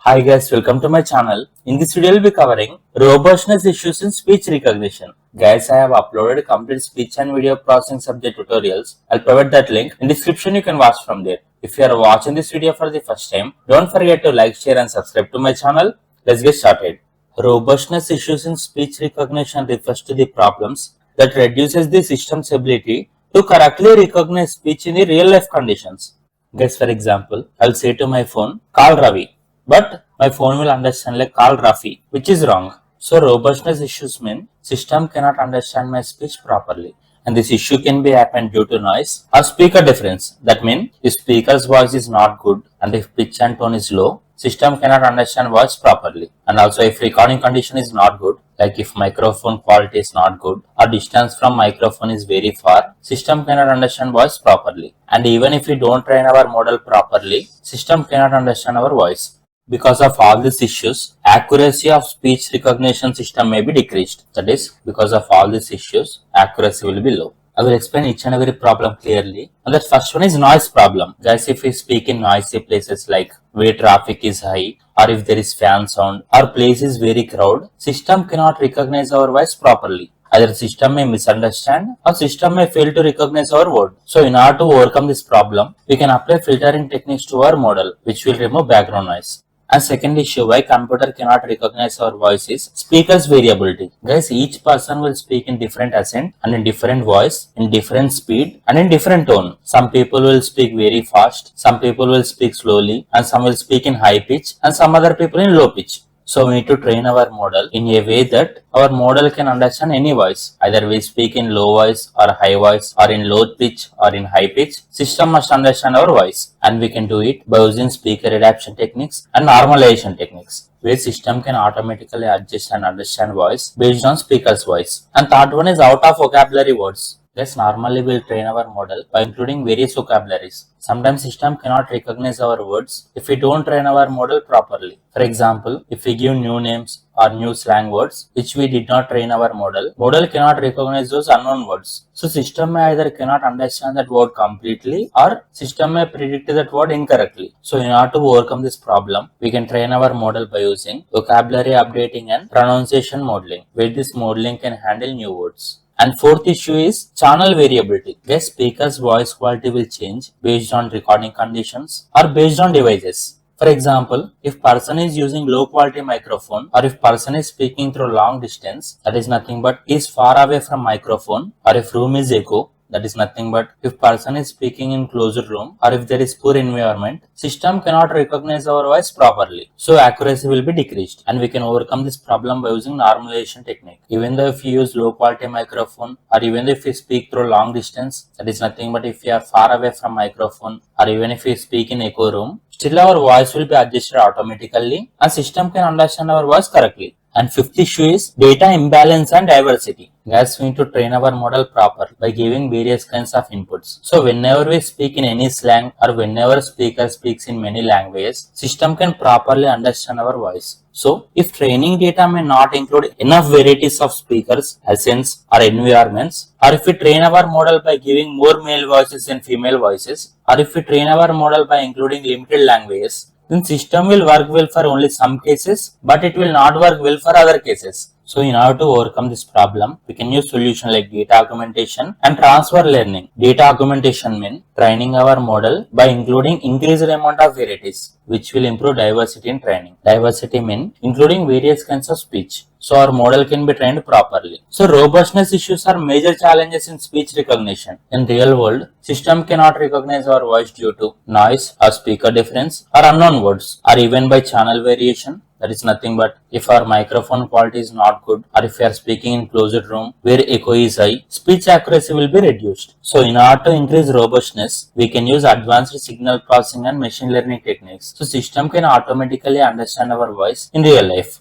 Hi guys, welcome to my channel. In this video, we'll be covering robustness issues in speech recognition. Guys, I have uploaded complete speech and video processing subject tutorials. I'll provide that link in description. You can watch from there. If you are watching this video for the first time, don't forget to like, share and subscribe to my channel. Let's get started. Robustness issues in speech recognition refers to the problems that reduces the system's ability to correctly recognize speech in the real life conditions. Guys, for example, I'll say to my phone, call Ravi. But my phone will understand like call Rafi, which is wrong. So robustness issues mean system cannot understand my speech properly. And this issue can be happen due to noise or speaker difference. That means if speaker's voice is not good and if pitch and tone is low, system cannot understand voice properly. And also if recording condition is not good, like if microphone quality is not good or distance from microphone is very far, system cannot understand voice properly. And even if we don't train our model properly, system cannot understand our voice. Because of all these issues, accuracy of speech recognition system may be decreased. That is, because of all these issues, accuracy will be low. I will explain each and every problem clearly. And the first one is noise problem. Guys, if we speak in noisy places like where traffic is high, or if there is fan sound, or place is very crowded, system cannot recognize our voice properly. Either system may misunderstand or system may fail to recognize our word. So in order to overcome this problem, we can apply filtering techniques to our model, which will remove background noise. And second issue why computer cannot recognize our voice is speaker's variability. Guys, each person will speak in different accent and in different voice, in different speed and in different tone. Some people will speak very fast, some people will speak slowly and some will speak in high pitch and some other people in low pitch. So we need to train our model in a way that our model can understand any voice. Either we speak in low voice or high voice or in low pitch or in high pitch. System must understand our voice and we can do it by using speaker adaptation techniques and normalization techniques, where system can automatically adjust and understand voice based on speaker's voice. And third one is out of vocabulary words. Yes, normally we'll train our model by including various vocabularies. Sometimes system cannot recognize our words if we don't train our model properly. For example, if we give new names or new slang words which we did not train our model cannot recognize those unknown words. So system may either cannot understand that word completely or system may predict that word incorrectly. So in order to overcome this problem, we can train our model by using vocabulary updating and pronunciation modeling, where this modeling can handle new words. And fourth issue is channel variability. Guess speaker's voice quality will change based on recording conditions or based on devices. For example, if person is using low quality microphone or if person is speaking through long distance, that is nothing but is far away from microphone, or if room is echo, that is nothing but if person is speaking in closed room or if there is poor environment, system cannot recognize our voice properly. So accuracy will be decreased and we can overcome this problem by using normalization technique. Even though if you use low quality microphone or even if we speak through long distance, that is nothing but if we are far away from microphone or even if we speak in echo room, still our voice will be adjusted automatically and system can understand our voice correctly. And fifth issue is data imbalance and diversity. Guys, we need to train our model proper by giving various kinds of inputs. So whenever we speak in any slang or whenever speaker speaks in many languages, system can properly understand our voice. So if training data may not include enough varieties of speakers, accents or environments, or if we train our model by giving more male voices and female voices, or if we train our model by including limited languages, then system will work well for only some cases, but it will not work well for other cases. So in order to overcome this problem, we can use solution like data augmentation and transfer learning. Data augmentation means training our model by including increased amount of varieties, which will improve diversity in training. Diversity means including various kinds of speech, so our model can be trained properly. So robustness issues are major challenges in speech recognition. In real world, system cannot recognize our voice due to noise or speaker difference or unknown words or even by channel variation. That is nothing but if our microphone quality is not good or if we are speaking in closed room where echo is high, speech accuracy will be reduced. So in order to increase robustness, we can use advanced signal processing and machine learning techniques. So system can automatically understand our voice in real life.